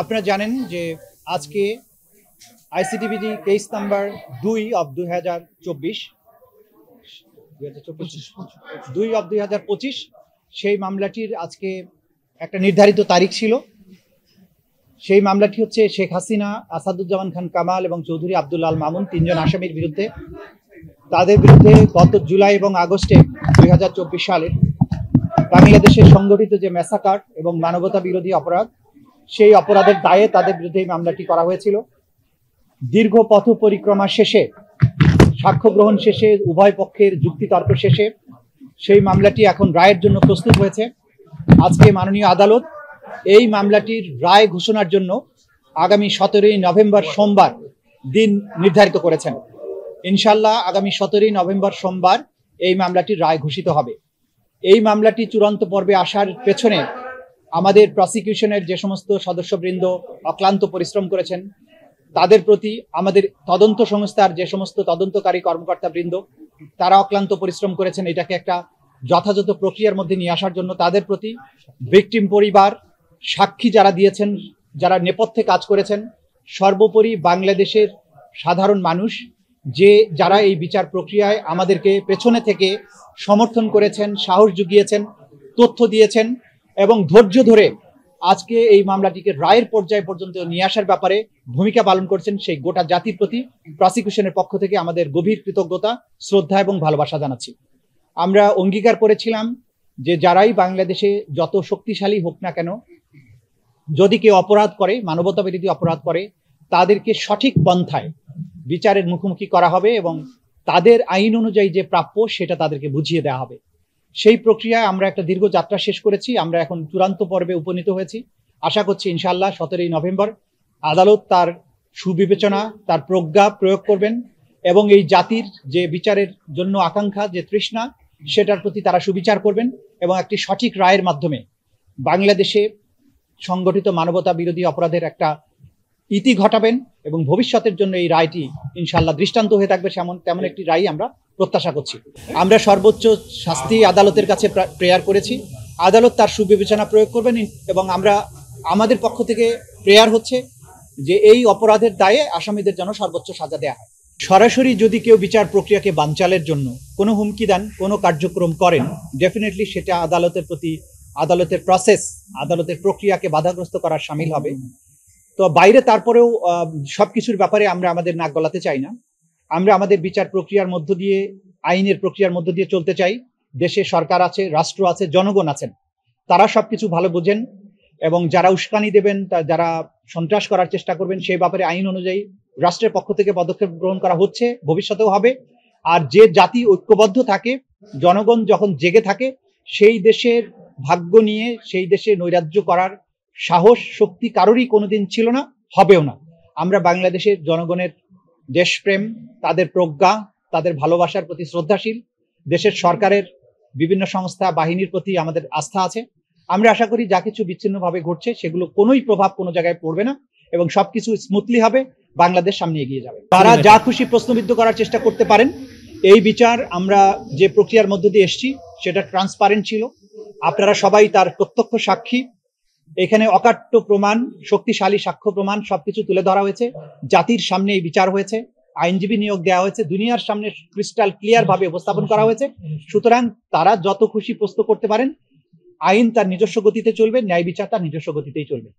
আপনারা জানেন যে আজকে আইসিটিবিডি কেস নাম্বার 2/2024 2/2025 সেই মামলাটির আজকে একটা নির্ধারিত তারিখ ছিল। সেই মামলাটি হচ্ছে শেখ হাসিনা, আসাদুজ্জামান খান কামাল এবং চৌধুরী আব্দুল আল মামুন, তিনজন আসামির বিরুদ্ধে। তাদের বিরুদ্ধে গত জুলাই এবং আগস্টে 2024 সালে বাংলাদেশে সংগঠিত যে ম্যাসাকার এবং মানবতা বিরোধী অপরাধ, সেই অপরাধের দায়ে তাদের বিরুদ্ধে এই মামলাটি করা হয়েছিল। দীর্ঘ পথ পরিক্রমা শেষে, সাক্ষ্য গ্রহণ শেষে, উভয় পক্ষের যুক্তিতর্ক শেষে সেই মামলাটি এখন রায়ের জন্য প্রস্তুত হয়েছে। আজকে মাননীয় আদালত এই মামলাটির রায় ঘোষণার জন্য আগামী 17ই নভেম্বর সোমবার দিন নির্ধারিত করেছেন। ইনশাল্লাহ আগামী 17ই নভেম্বর সোমবার এই মামলাটির রায় ঘোষিত হবে। এই মামলাটি চূড়ান্ত পর্বে আসার পেছনে আমাদের প্রসিকিউশনের যে সমস্ত সদস্যবৃন্দ অক্লান্ত পরিশ্রম করেছেন, তাদের প্রতি আমাদের তদন্ত সংস্থার যে সমস্ত তদন্তকারী কর্মকর্তাবৃন্দ তারা অক্লান্ত পরিশ্রম করেছেন এটাকে একটা যথাযথ প্রক্রিয়ার মধ্যে নিয়ে আসার জন্য, তাদের প্রতি, ভিকটিম পরিবার, সাক্ষী যারা দিয়েছেন, যারা নেপথ্যে কাজ করেছেন, সর্বোপরি বাংলাদেশের সাধারণ মানুষ যারা এই বিচার প্রক্রিয়ায় আমাদেরকে পেছনে থেকে সমর্থন করেছেন, সাহস জুগিয়েছেন, তথ্য দিয়েছেন এবং ধৈর্য ধরে আজকে এই মামলাটিকে রায়ের পর্যায় পর্যন্ত নিয়ে আসার ব্যাপারে ভূমিকা পালন করছেন, সেই গোটা জাতির প্রতি প্রসিকিউশনের পক্ষ থেকে আমাদের গভীর কৃতজ্ঞতা, শ্রদ্ধা এবং ভালোবাসা জানাচ্ছি। আমরা অঙ্গীকার করেছিলাম যে যারাই বাংলাদেশে যত শক্তিশালী হোক না কেন, যদি কেউ অপরাধ করে, মানবতা বিরোধী অপরাধ করে, তাদেরকে সঠিক পন্থায় বিচারের মুখোমুখি করা হবে এবং তাদের আইন অনুযায়ী যে প্রাপ্য সেটা তাদেরকে বুঝিয়ে দেওয়া হবে। সেই প্রক্রিয়ায় আমরা একটা দীর্ঘ যাত্রা শেষ করেছি। আমরা এখন চূড়ান্ত পর্বে উপনীত হয়েছি। আশা করছি ইনশাআল্লাহ 17ই নভেম্বর আদালত তার সুবিবেচনা, তার প্রজ্ঞা প্রয়োগ করবেন এবং এই জাতির যে বিচারের জন্য আকাঙ্ক্ষা, যে তৃষ্ণা, সেটার প্রতি তারা সুবিচার করবেন এবং একটি সঠিক রায়ের মাধ্যমে বাংলাদেশে সংগঠিত মানবতা বিরোধী অপরাধের একটা ইতি ঘটাবেন এবং ভবিষ্যতের জন্য এই রায়টি ইনশাআল্লাহ দৃষ্টান্ত হয়ে থাকবে তেমন একটি রায় আমরা প্রত্যাশা করছি। আমরা সর্বোচ্চ শাস্তি আদালতের কাছে প্রেয়ার করেছি, আদালত তার সুবিবেচনা প্রয়োগ করবেন এবং আমাদের পক্ষ থেকে প্রেয়ার হচ্ছে যে এই অপরাধের দায়ে আসামিদের জন্য সর্বোচ্চ সাজা দেওয়া হয়। সরাসরি যদি কেউ বিচার প্রক্রিয়াকে বানচালের জন্য কোনো হুমকি দেন, কোনো কার্যক্রম করেন, ডেফিনেটলি সেটা আদালতের প্রতি, আদালতের প্রসেস, আদালতের প্রক্রিয়াকে বাধাগ্রস্ত করার শামিল হবে। তো বাইরে তারপরেও সবকিছুর ব্যাপারে আমরা আমাদের নাক গলাতে চাই না। আমরা আমাদের বিচার প্রক্রিয়ার মধ্য দিয়ে, আইনের প্রক্রিয়ার মধ্য দিয়ে চলতে চাই। দেশে সরকার আছে, রাষ্ট্র আছে, জনগণ আছেন, তারা সবকিছু ভালো বোঝেন এবং যারা উস্কানি দেবেন, যারা সন্ত্রাস করার চেষ্টা করবেন, সেই ব্যাপারে আইন অনুযায়ী রাষ্ট্রের পক্ষ থেকে পদক্ষেপ গ্রহণ করা হচ্ছে, ভবিষ্যতেও হবে। আর যে জাতি ঐক্যবদ্ধ থাকে, জনগণ যখন জেগে থাকে, সেই দেশের ভাগ্য নিয়ে সেই দেশে নৈরাজ্য করার সাহস, শক্তি কারোরই কোনোদিন ছিল না, হবেও না। আমরা বাংলাদেশের জনগণের দেশপ্রেম, তাদের প্রজ্ঞা, তাদের ভালোবাসার প্রতি শ্রদ্ধাশীল, দেশের সরকারের বিভিন্ন সংস্থা, বাহিনীর প্রতি আমাদের আস্থা আছে। আমরা আশা করি যা কিছু বিচ্ছিন্নভাবে ঘটছে সেগুলো কোনোই প্রভাব কোনো জায়গায় পড়বে না এবং সবকিছু স্মুথলি হবে, বাংলাদেশ সামনে এগিয়ে যাবে। তারা যা খুশি প্রশ্নবিদ্ধ করার চেষ্টা করতে পারেন। এই বিচার আমরা যে প্রক্রিয়ার মধ্য দিয়ে এসেছি সেটা ট্রান্সপারেন্ট ছিল, আপনারা সবাই তার প্রত্যক্ষ সাক্ষী। এখানে অকাট্য প্রমাণ, শক্তিশালী সাক্ষ্য প্রমাণ সবকিছু তুলে ধরা হয়েছে, জাতির সামনে এই বিচার হয়েছে, আইনজীবী নিয়োগ দেওয়া হয়েছে, দুনিয়ার সামনে ক্রিস্টাল ক্লিয়ার ভাবে উপস্থাপন করা হয়েছে। সুতরাং তারা যত খুশি প্রশ্ন করতে পারেন, আইন তার নিজস্ব গতিতে চলবে, ন্যায় বিচার তার নিজস্ব গতিতেই চলবে।